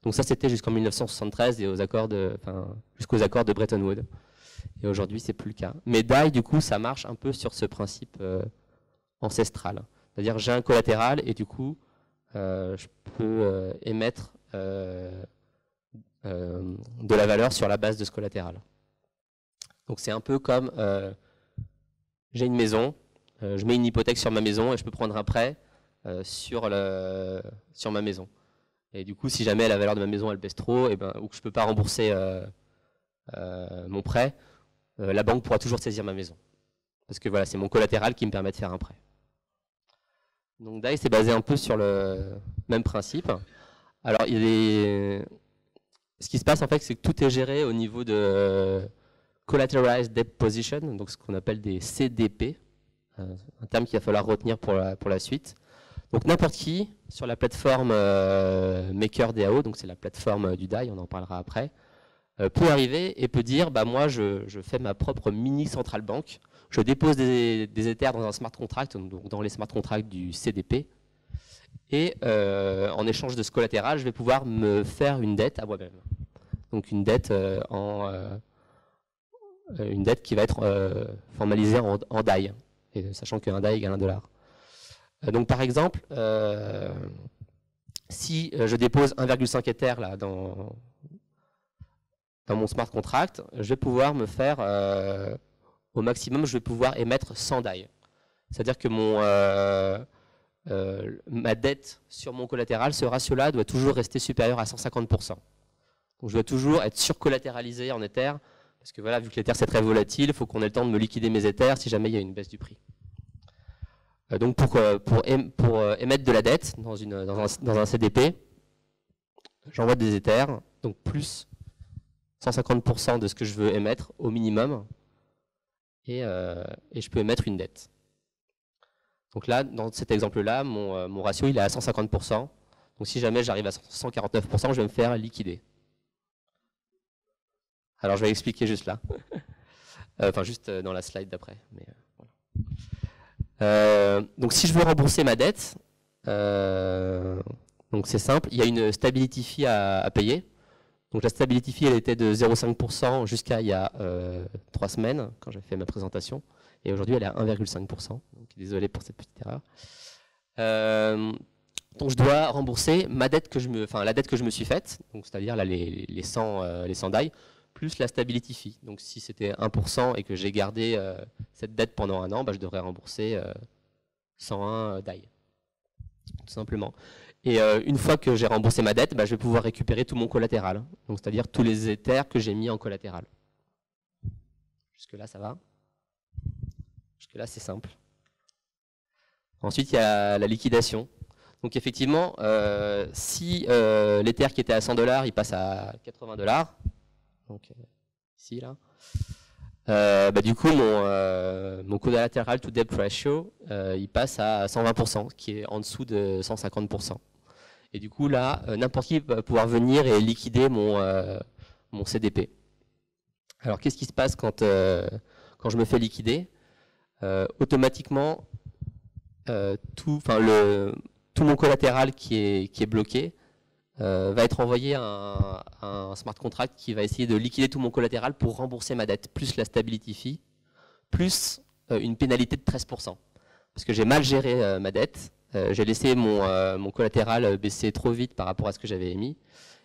Donc ça, c'était jusqu'en 1973 et jusqu'aux accords de Bretton Woods. Et aujourd'hui, c'est plus le cas. Mais DAI, du coup, ça marche un peu sur ce principe ancestral. C'est-à-dire, j'ai un collatéral et du coup, je peux émettre de la valeur sur la base de ce collatéral. Donc c'est un peu comme j'ai une maison, je mets une hypothèque sur ma maison et je peux prendre un prêt sur ma maison. Et du coup, si jamais la valeur de ma maison elle baisse trop, ou que je ne peux pas rembourser mon prêt, la banque pourra toujours saisir ma maison. Parce que voilà, c'est mon collatéral qui me permet de faire un prêt. Donc DAI, c'est basé un peu sur le même principe. Alors, ce qui se passe en fait, c'est que tout est géré au niveau de Collateralized Debt Position, donc ce qu'on appelle des CDP, un terme qu'il va falloir retenir pour la suite. Donc n'importe qui, sur la plateforme MakerDAO, donc c'est la plateforme du DAI, on en parlera après, peut arriver et peut dire, bah moi je fais ma propre mini central bank, je dépose des Ethers dans un smart contract, donc dans les smart contracts du CDP, et en échange de ce collatéral, je vais pouvoir me faire une dette à moi-même. Donc une dette qui va être formalisée en DAI, et sachant qu'un DAI égale $1. Donc par exemple, si je dépose 1,5 Ether là, dans mon smart contract, je vais pouvoir me faire, au maximum, je vais pouvoir émettre 100 DAI. C'est-à-dire que ma dette sur mon collatéral, ce ratio-là doit toujours rester supérieur à 150%. Donc je dois toujours être surcollatéralisé en Ether, parce que voilà, vu que l'Ether c'est très volatile, il faut qu'on ait le temps de me liquider mes Ethers si jamais il y a une baisse du prix. Donc pour émettre de la dette dans un CDP, j'envoie des Ethers, donc plus 150% de ce que je veux émettre au minimum, et je peux émettre une dette. Donc là, dans cet exemple-là, mon ratio il est à 150%. Donc si jamais j'arrive à 149%, je vais me faire liquider. Alors je vais expliquer juste là. Enfin juste dans la slide d'après. Donc si je veux rembourser ma dette, donc c'est simple, il y a une stability fee à payer. Donc la stability fee elle était de 0,5% jusqu'à il y a 3 semaines quand j'ai fait ma présentation, et aujourd'hui elle est à 1,5%. Donc désolé pour cette petite erreur. Donc je dois rembourser la dette que je me suis faite, donc c'est-à-dire là les 100 DAI plus la stability fee. Donc si c'était 1% et que j'ai gardé cette dette pendant un an, bah, je devrais rembourser 101 DAI, tout simplement. Et une fois que j'ai remboursé ma dette, bah, je vais pouvoir récupérer tout mon collatéral, donc c'est-à-dire tous les Ethers que j'ai mis en collatéral. Jusque-là, ça va? Jusque-là, c'est simple. Ensuite, il y a la liquidation. Donc effectivement, si l'Ether qui était à $100, il passe à $80, donc ici, là, bah, du coup, mon collateral to debt ratio, il passe à 120%, qui est en dessous de 150%. Et du coup, là, n'importe qui va pouvoir venir et liquider mon CDP. Alors, qu'est-ce qui se passe quand je me fais liquider? Automatiquement, tout mon collatéral qui est bloqué va être envoyé un smart contract qui va essayer de liquider tout mon collatéral pour rembourser ma dette, plus la stability fee, plus une pénalité de 13%. Parce que j'ai mal géré ma dette, j'ai laissé mon collatéral baisser trop vite par rapport à ce que j'avais émis,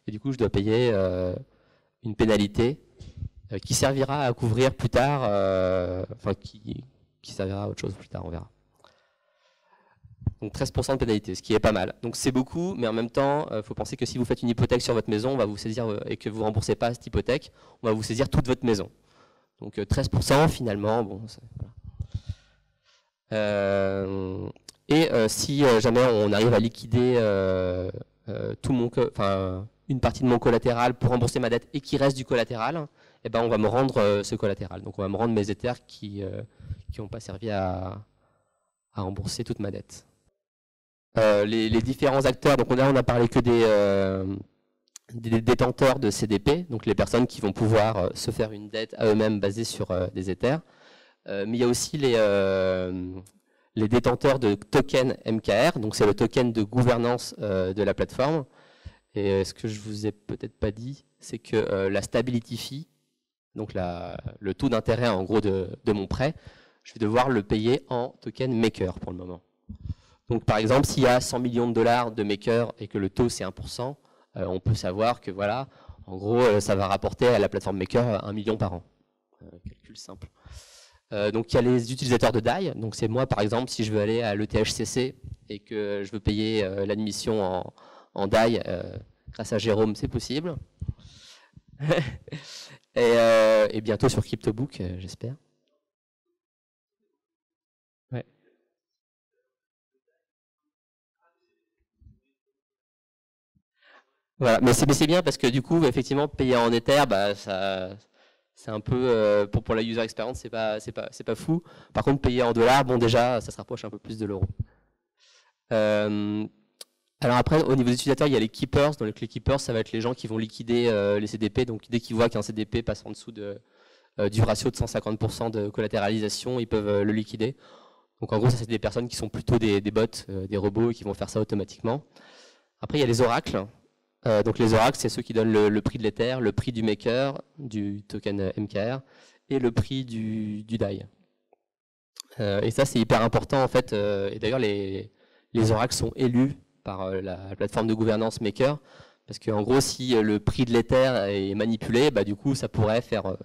et du coup je dois payer une pénalité qui servira à couvrir plus tard, enfin qui servira à autre chose plus tard, on verra. Donc 13% de pénalité, ce qui est pas mal. Donc c'est beaucoup, mais en même temps, il faut penser que si vous faites une hypothèque sur votre maison, on va vous saisir, et que vous ne remboursez pas cette hypothèque, on va vous saisir toute votre maison. Donc 13% finalement, bon, voilà. Si jamais on arrive à liquider une partie de mon collatéral pour rembourser ma dette et qu'il reste du collatéral, eh ben on va me rendre ce collatéral. Donc on va me rendre mes Ethers qui n'ont pas servi à rembourser toute ma dette. Les différents acteurs, donc on a parlé que des détenteurs de CDP, donc les personnes qui vont pouvoir se faire une dette à eux-mêmes basée sur des Ethers. Mais il y a aussi les détenteurs de token MKR, donc c'est le token de gouvernance de la plateforme. Et ce que je vous ai peut-être pas dit, c'est que la stability fee, donc le taux d'intérêt en gros de mon prêt, je vais devoir le payer en token maker pour le moment. Donc par exemple, s'il y a 100 millions de dollars de maker et que le taux c'est 1%, on peut savoir que voilà, en gros, ça va rapporter à la plateforme maker 1 million par an. Calcul simple. Donc il y a les utilisateurs de DAI. Donc c'est moi par exemple, si je veux aller à l'ETHCC et que je veux payer l'admission en DAI, grâce à Jérôme, c'est possible. et bientôt sur CryptoBook, j'espère. Ouais. Voilà, mais c'est bien parce que du coup, effectivement, payer en Ether, bah, c'est un peu pour la user experience, c'est pas fou. Par contre, payer en dollars, bon déjà, ça se rapproche un peu plus de l'euro. Alors après, au niveau des utilisateurs, il y a les keepers. Donc les keepers, ça va être les gens qui vont liquider les CDP. Donc dès qu'ils voient qu'un CDP passe en dessous du ratio de 150% de collatéralisation, ils peuvent le liquider. Donc en gros, ça c'est des personnes qui sont plutôt des bots, des robots, et qui vont faire ça automatiquement. Après, il y a les oracles. Donc les oracles, c'est ceux qui donnent le prix de l'Ether, le prix du maker, du token MKR, et le prix du DAI. Et ça, c'est hyper important en fait. Et d'ailleurs, les oracles sont élus par la plateforme de gouvernance Maker, parce qu'en gros, si le prix de l'Ether est manipulé, bah, du coup, ça pourrait faire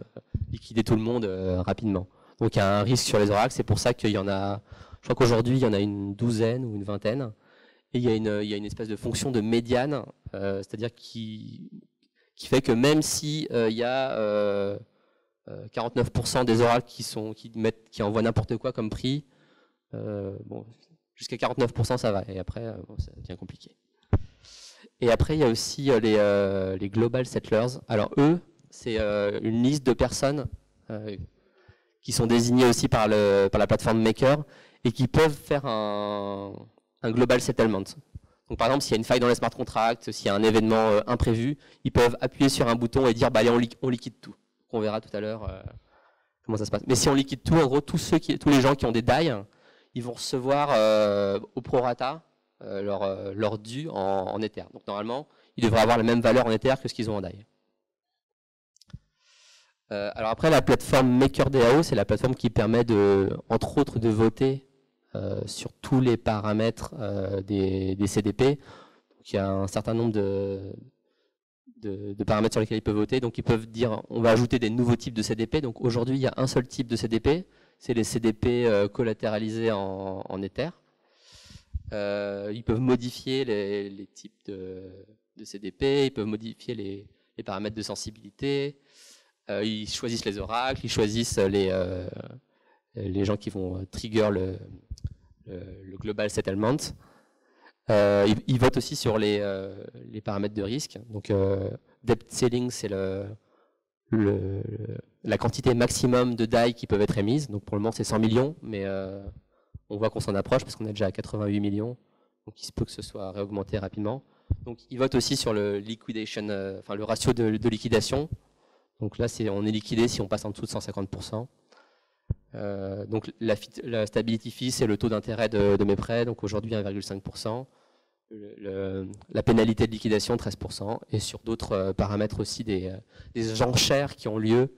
liquider tout le monde rapidement. Donc il y a un risque sur les oracles, c'est pour ça qu'il y en a, je crois qu'aujourd'hui, il y en a une douzaine ou une vingtaine. Et il y a une espèce de fonction de médiane, c'est-à-dire qui fait que même si il y a 49% des oracles qui envoient n'importe quoi comme prix, bon, jusqu'à 49% ça va, et après bon, ça devient compliqué. Et après il y a aussi les global settlers. Alors eux, c'est une liste de personnes qui sont désignées aussi par la plateforme Maker et qui peuvent faire un global settlement. Donc par exemple, s'il y a une faille dans les smart contracts, s'il y a un événement imprévu, ils peuvent appuyer sur un bouton et dire bah, allez, on liquide tout. On verra tout à l'heure comment ça se passe. Mais si on liquide tout, en gros, tous les gens qui ont des DAI, ils vont recevoir au prorata leur dû en Ether. Donc normalement, ils devraient avoir la même valeur en Ether que ce qu'ils ont en DAI. Alors après, la plateforme MakerDAO, c'est la plateforme qui permet entre autres de voter sur tous les paramètres des CDP. Donc, il y a un certain nombre de paramètres sur lesquels ils peuvent voter. Donc ils peuvent dire on va ajouter des nouveaux types de CDP. Donc aujourd'hui il y a un seul type de CDP, c'est les CDP collatéralisés en Ether. Ils peuvent modifier les types de CDP, ils peuvent modifier les paramètres de sensibilité, ils choisissent les oracles, ils choisissent les gens qui vont trigger le global settlement. Ils votent aussi sur les paramètres de risque. Donc, debt ceiling, c'est la quantité maximum de DAI qui peuvent être émises. Donc, pour le moment, c'est 100 millions, mais on voit qu'on s'en approche parce qu'on est déjà à 88 millions. Donc, il se peut que ce soit réaugmenté rapidement. Donc, ils votent aussi sur le liquidation, enfin le ratio de liquidation. Donc là, on est liquidé si on passe en dessous de 150%. Donc la stability fee, c'est le taux d'intérêt de mes prêts, donc aujourd'hui 1,5%. la pénalité de liquidation 13%, et sur d'autres paramètres aussi des enchères qui ont lieu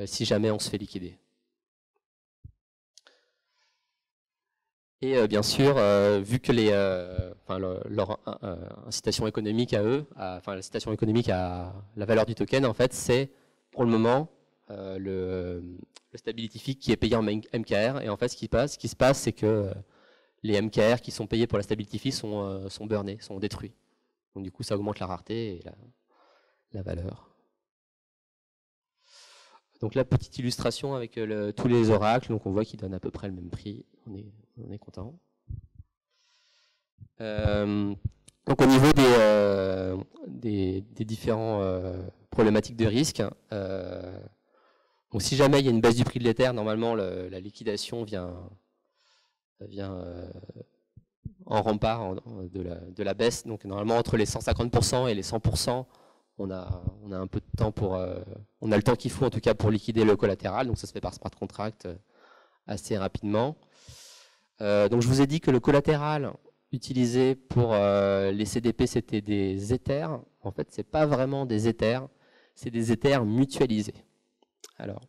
si jamais on se fait liquider. Et bien sûr, vu que leur incitation économique à eux, l'incitation économique à la valeur du token, en fait, c'est pour le moment le stability fee qui est payé en MKR. Et en fait, ce qui se passe, c'est que les MKR qui sont payés pour la stability fee sont burnés, sont détruits. Donc du coup, ça augmente la rareté et la valeur. Donc là, petite illustration avec tous les oracles. Donc on voit qu'ils donnent à peu près le même prix. On est content. Donc au niveau des différents problématiques de risque, donc si jamais il y a une baisse du prix de l'Ether, normalement la liquidation vient en rempart de la baisse. Donc normalement entre les 150% et les 100%, on a un peu de temps on a le temps qu'il faut en tout cas pour liquider le collatéral. Donc ça se fait par smart contract assez rapidement. Donc je vous ai dit que le collatéral utilisé pour les CDP, c'était des Ethers. En fait, c'est pas vraiment des Ethers, c'est des Ethers mutualisés. Alors,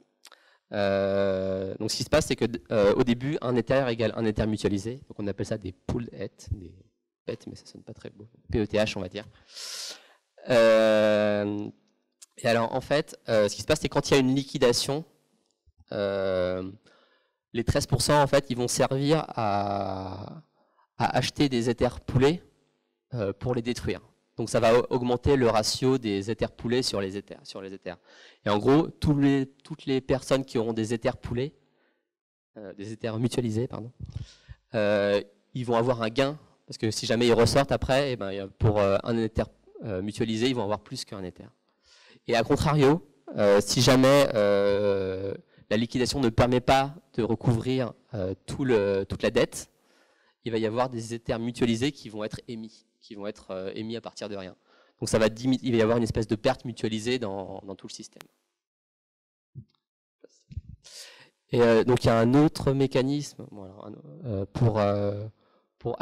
donc ce qui se passe, c'est que au début, un Ether égale un Ether mutualisé. Donc on appelle ça des pooled ETH, des PET, mais ça sonne pas très beau. PETH, on va dire. Et alors, en fait, ce qui se passe, c'est quand il y a une liquidation, les 13%, en fait, ils vont servir à acheter des Ethers poolés pour les détruire. Donc ça va augmenter le ratio des Ethers poolés sur les Ethers. Et en gros, toutes les personnes qui auront des Ethers poolés, des Ethers mutualisés, pardon, ils vont avoir un gain, parce que si jamais ils ressortent après, et ben, pour un Ether mutualisé, ils vont avoir plus qu'un Ether. Et à contrario, si jamais la liquidation ne permet pas de recouvrir toute la dette, il va y avoir des Ethers mutualisés qui vont être émis à partir de rien. Donc il va y avoir une espèce de perte mutualisée dans tout le système. Et donc il y a un autre mécanisme pour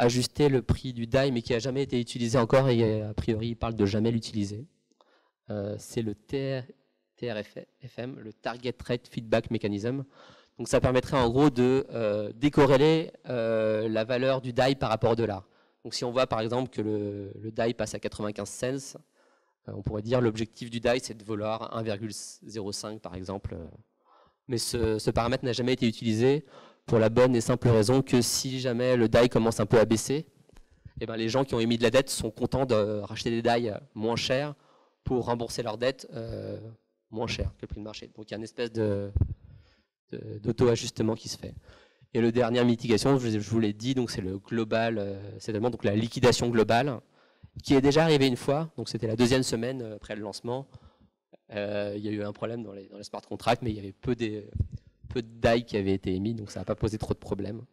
ajuster le prix du DAI, mais qui n'a jamais été utilisé encore, et a priori il parle de jamais l'utiliser. C'est le TRFM, le Target Rate Feedback Mechanism. Donc ça permettrait en gros de décorréler la valeur du DAI par rapport au dollar. Donc si on voit par exemple que le DAI passe à 95 cents, on pourrait dire l'objectif du DAI c'est de valoir 1,05 par exemple. Mais ce paramètre n'a jamais été utilisé pour la bonne et simple raison que si jamais le DAI commence un peu à baisser, eh ben les gens qui ont émis de la dette sont contents de racheter des DAI moins chers pour rembourser leur dette moins cher que le prix de marché. Donc il y a une espèce d'auto-ajustement qui se fait. Et le dernière mitigation, je vous l'ai dit, donc c'est le global settlement, donc la liquidation globale, qui est déjà arrivée une fois. Donc c'était la deuxième semaine après le lancement. Il y a eu un problème dans les smart contracts, mais il y avait peu de DAI qui avaient été émis, donc ça n'a pas posé trop de problèmes.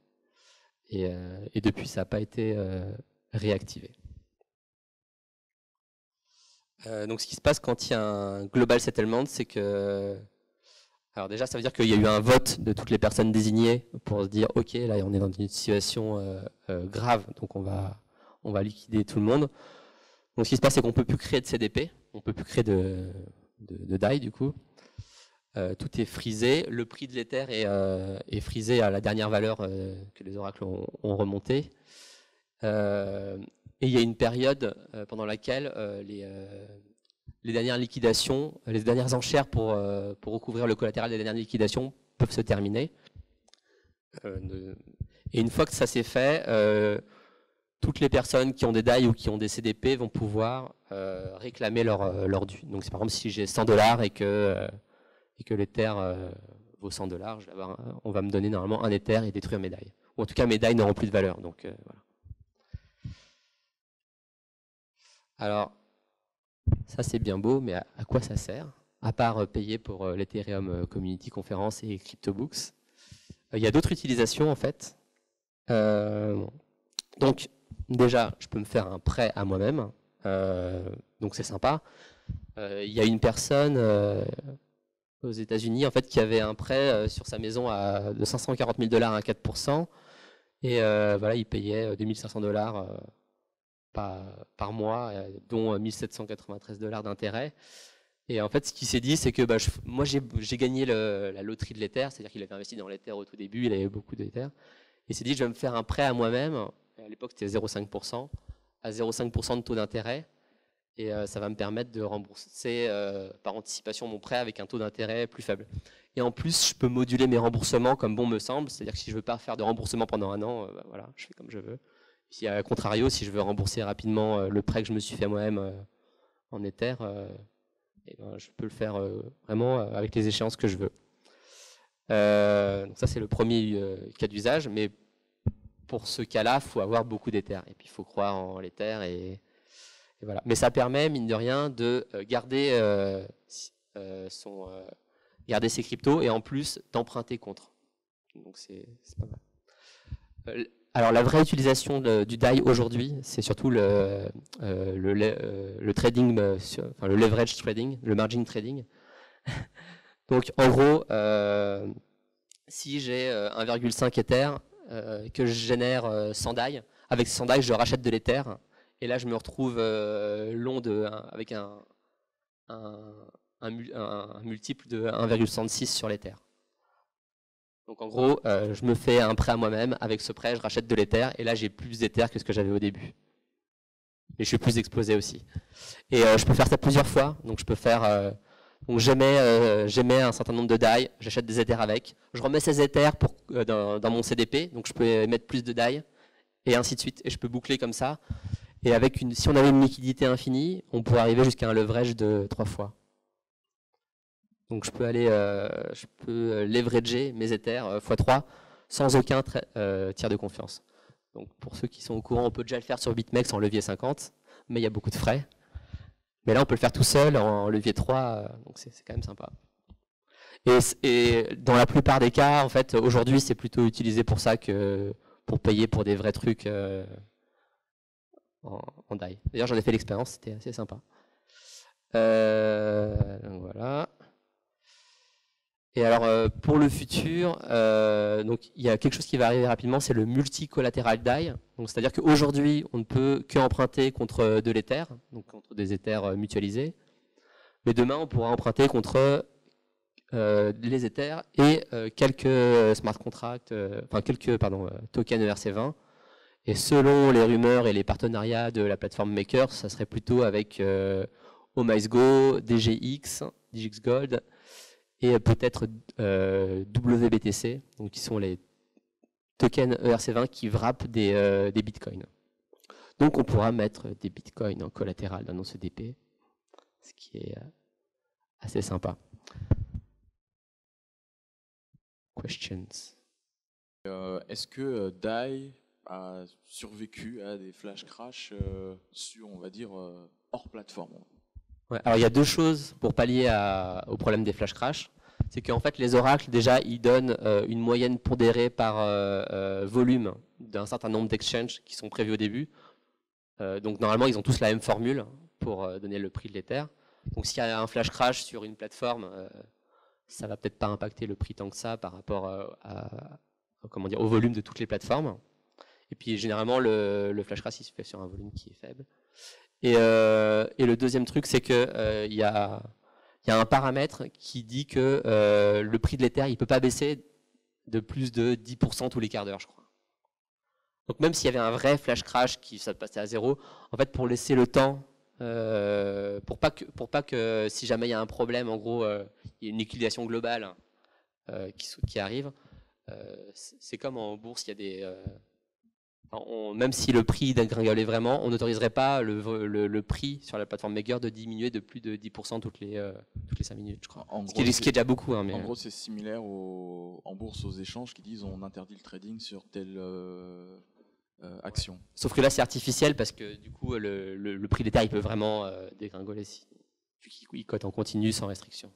Et depuis, ça n'a pas été réactivé. Donc ce qui se passe quand il y a un global settlement, c'est que... Alors déjà, ça veut dire qu'il y a eu un vote de toutes les personnes désignées pour se dire « Ok, là, on est dans une situation grave, donc on va liquider tout le monde. » Donc ce qui se passe, c'est qu'on ne peut plus créer de CDP, on ne peut plus créer de DAI, du coup. Tout est frisé. Le prix de l'Ether est frisé à la dernière valeur que les oracles ont remontée. Et il y a une période pendant laquelle les dernières liquidations, les dernières enchères pour recouvrir le collatéral des dernières liquidations peuvent se terminer. Et une fois que ça s'est fait, toutes les personnes qui ont des DAI ou qui ont des CDP vont pouvoir réclamer leur dû. Donc par exemple, si j'ai $100 et que l'Ether vaut $100, on va me donner normalement un Ether et détruire mes DAI. Ou en tout cas, mes DAI n'auront plus de valeur. Donc voilà. Alors, ça c'est bien beau, mais à quoi ça sert? À part payer pour l'Ethereum Community Conference et CryptoBooks. Il y a d'autres utilisations en fait. Donc déjà, je peux me faire un prêt à moi-même. Donc c'est sympa. Il y a une personne aux États-Unis en fait qui avait un prêt sur sa maison de $540 000 à 4%. Et voilà, il payait $2500 par mois, dont 1793 $ d'intérêt. Et en fait, ce qu'il s'est dit, c'est que moi, j'ai gagné la loterie de l'Ether, c'est-à-dire qu'il avait investi dans l'Ether au tout début, il avait beaucoup d'Ether. Il s'est dit, je vais me faire un prêt à moi-même. À l'époque, c'était 0,5%, à 0,5% de taux d'intérêt. Et ça va me permettre de rembourser par anticipation mon prêt avec un taux d'intérêt plus faible. Et en plus, je peux moduler mes remboursements comme bon me semble. C'est-à-dire que si je ne veux pas faire de remboursement pendant un an, voilà, je fais comme je veux. Si à contrario, si je veux rembourser rapidement le prêt que je me suis fait moi-même en Ether, je peux le faire vraiment avec les échéances que je veux. Donc ça, c'est le premier cas d'usage. Mais pour ce cas-là, il faut avoir beaucoup d'Ether. Et puis, il faut croire en l'Ether. Et voilà. Mais ça permet, mine de rien, de garder, garder ses cryptos et en plus d'emprunter contre. Donc, c'est pas mal. Alors, la vraie utilisation du DAI aujourd'hui, c'est surtout le trading, le leverage trading, le margin trading. Donc, en gros, si j'ai 1,5 Ether que je génère 100 DAI, avec ces 100 DAI, je rachète de l'Ether. Et là, je me retrouve long avec un multiple de 1,66 sur l'Ether. Donc en gros, je me fais un prêt à moi-même. Avec ce prêt, je rachète de l'Ether. Et là, j'ai plus d'Ether que ce que j'avais au début. Et je suis plus exposé aussi. Et je peux faire ça plusieurs fois. Donc je peux faire... donc j'émets un certain nombre de DAI. J'achète des Ethers avec. Je remets ces Ethers dans mon CDP. Donc je peux émettre plus de DAI. Et ainsi de suite. Et je peux boucler comme ça. Et si on avait une liquidité infinie, on pourrait arriver jusqu'à un leverage de 3 fois. Donc je peux leverager mes Ethers x3 sans aucun tiers de confiance. Donc pour ceux qui sont au courant, on peut déjà le faire sur BitMEX en levier 50, mais il y a beaucoup de frais. Mais là, on peut le faire tout seul en levier 3, donc c'est quand même sympa. Et dans la plupart des cas, en fait, aujourd'hui, c'est plutôt utilisé pour ça que pour payer pour des vrais trucs en DAI. D'ailleurs, j'en ai fait l'expérience, c'était assez sympa. Donc voilà. Et alors, pour le futur, donc il y a quelque chose qui va arriver rapidement, c'est le multi-collateral DAI. Donc c'est-à-dire qu'aujourd'hui, on ne peut qu'emprunter contre de l'Ether, donc contre des Ethers mutualisés. Mais demain, on pourra emprunter contre les Ethers et quelques smart contracts, quelques tokens ERC20. Et selon les rumeurs et les partenariats de la plateforme Maker, ça serait plutôt avec OmiceGo, DGX, DGX Gold et peut-être WBTC, donc qui sont les tokens ERC20 qui wrappent des bitcoins. Donc on pourra mettre des bitcoins en collatéral dans nos CDP, ce qui est assez sympa. Questions? Est-ce que DAI a survécu à des flash crash sur, on va dire, hors plateforme? Ouais, alors il y a deux choses pour pallier au problème des flash crash. C'est qu'en fait les oracles déjà ils donnent une moyenne pondérée par volume d'un certain nombre d'exchanges qui sont prévus au début. Donc normalement ils ont tous la même formule pour donner le prix de l'Ether. Donc s'il y a un flash crash sur une plateforme, ça va peut-être pas impacter le prix tant que ça par rapport au volume de toutes les plateformes. Et puis généralement le flash crash il se fait sur un volume qui est faible. Et le deuxième truc, c'est que il y a un paramètre qui dit que le prix de l'Ether, il ne peut pas baisser de plus de 10% tous les quarts d'heure, je crois. Donc même s'il y avait un vrai flash crash qui ça passait à 0, en fait, pour laisser le temps, pour pas que si jamais il y a un problème, en gros, il y a une liquidation globale qui arrive, c'est comme en bourse, il y a des... même si le prix dégringolait vraiment, on n'autoriserait pas le prix sur la plateforme Maker de diminuer de plus de 10% toutes les 5 minutes, je crois. Ce qui est déjà beaucoup. Hein, mais en gros, c'est similaire en bourse aux échanges qui disent on interdit le trading sur telle action. Sauf que là, c'est artificiel parce que du coup, le prix d'Ether, il peut vraiment dégringoler vu qu'il cote en continu sans restriction.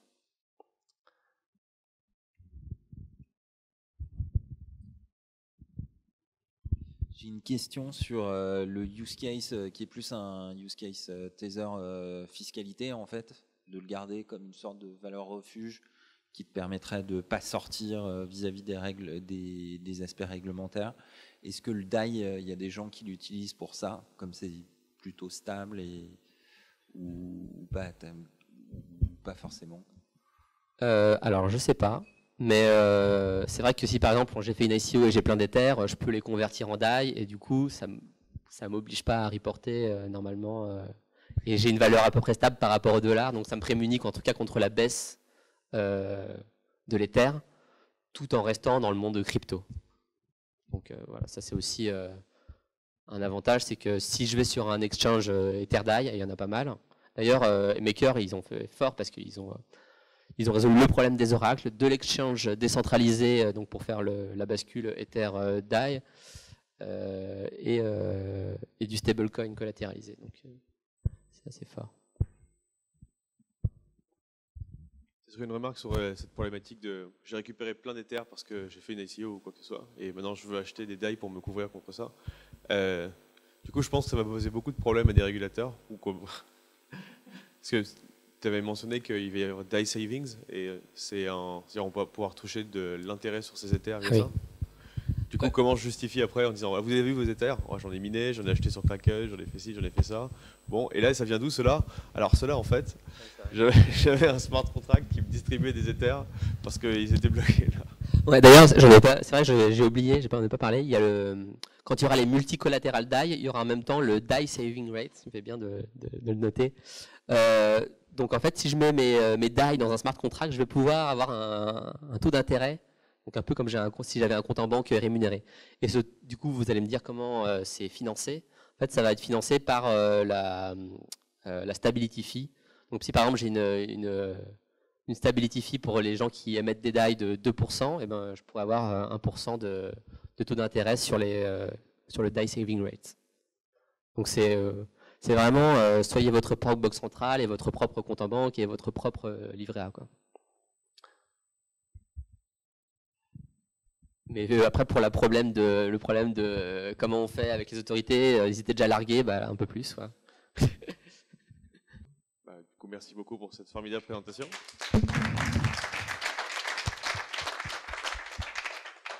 J'ai une question sur le use case qui est plus un use case Tether fiscalité en fait, de le garder comme une sorte de valeur refuge qui te permettrait de ne pas sortir vis-à-vis des règles, des aspects réglementaires. Est-ce que le DAI, il y a des gens qui l'utilisent pour ça, comme c'est plutôt stable ou pas forcément? Alors, je sais pas. Mais c'est vrai que si par exemple j'ai fait une ICO et j'ai plein d'Ethers, je peux les convertir en DAI et du coup ça ne m'oblige pas à reporter normalement. Et j'ai une valeur à peu près stable par rapport au dollar, donc ça me prémunit en tout cas contre la baisse de l'Ether, tout en restant dans le monde de crypto. Donc voilà, ça c'est aussi un avantage, c'est que si je vais sur un exchange EtherDAI, il y en a pas mal. D'ailleurs, Maker, ils ont fait fort parce qu'ils ont résolu le problème des oracles, de l'exchange décentralisé donc pour faire la bascule Ether-DAI et du stablecoin collatéralisé. Donc c'est assez fort. C'est une remarque sur cette problématique de j'ai récupéré plein d'Ether parce que j'ai fait une ICO ou quoi que ce soit et maintenant je veux acheter des DAI pour me couvrir contre ça. Du coup, je pense que ça va poser beaucoup de problèmes à des régulateurs. Parce que tu avais mentionné qu'il va y avoir DAI savings et c'est-à-dire on va pouvoir toucher de l'intérêt sur ces Ethers via ça. Du coup, comment je justifie après en disant vous avez vu vos Ethers? J'en ai miné, j'en ai acheté sur Kraken, j'en ai fait ci, j'en ai fait ça. Bon, et là, ça vient d'où cela? Alors, cela, en fait, j'avais un smart contract qui me distribuait des Ethers parce qu'ils étaient bloqués là. Ouais, d'ailleurs, c'est vrai que j'ai oublié, j'en ai pas parlé. Il y a quand il y aura les multicollatérales DAI, il y aura en même temps le DAI saving rate, ça me fait bien de le noter. Donc en fait, si je mets mes DAI dans un smart contract, je vais pouvoir avoir un taux d'intérêt, donc un peu comme si j'avais un compte en banque rémunéré. Et du coup, vous allez me dire comment c'est financé. En fait, ça va être financé par la stability fee. Donc si par exemple j'ai une stability fee pour les gens qui émettent des DAI de 2%, et ben, je pourrais avoir 1% de taux d'intérêt sur le DAI saving rate. Donc c'est vraiment soyez votre propre banque centrale et votre propre compte en banque et votre propre livret A, quoi. Mais après pour le problème de comment on fait avec les autorités, ils étaient déjà largués, un peu plus, quoi. Du coup, merci beaucoup pour cette formidable présentation.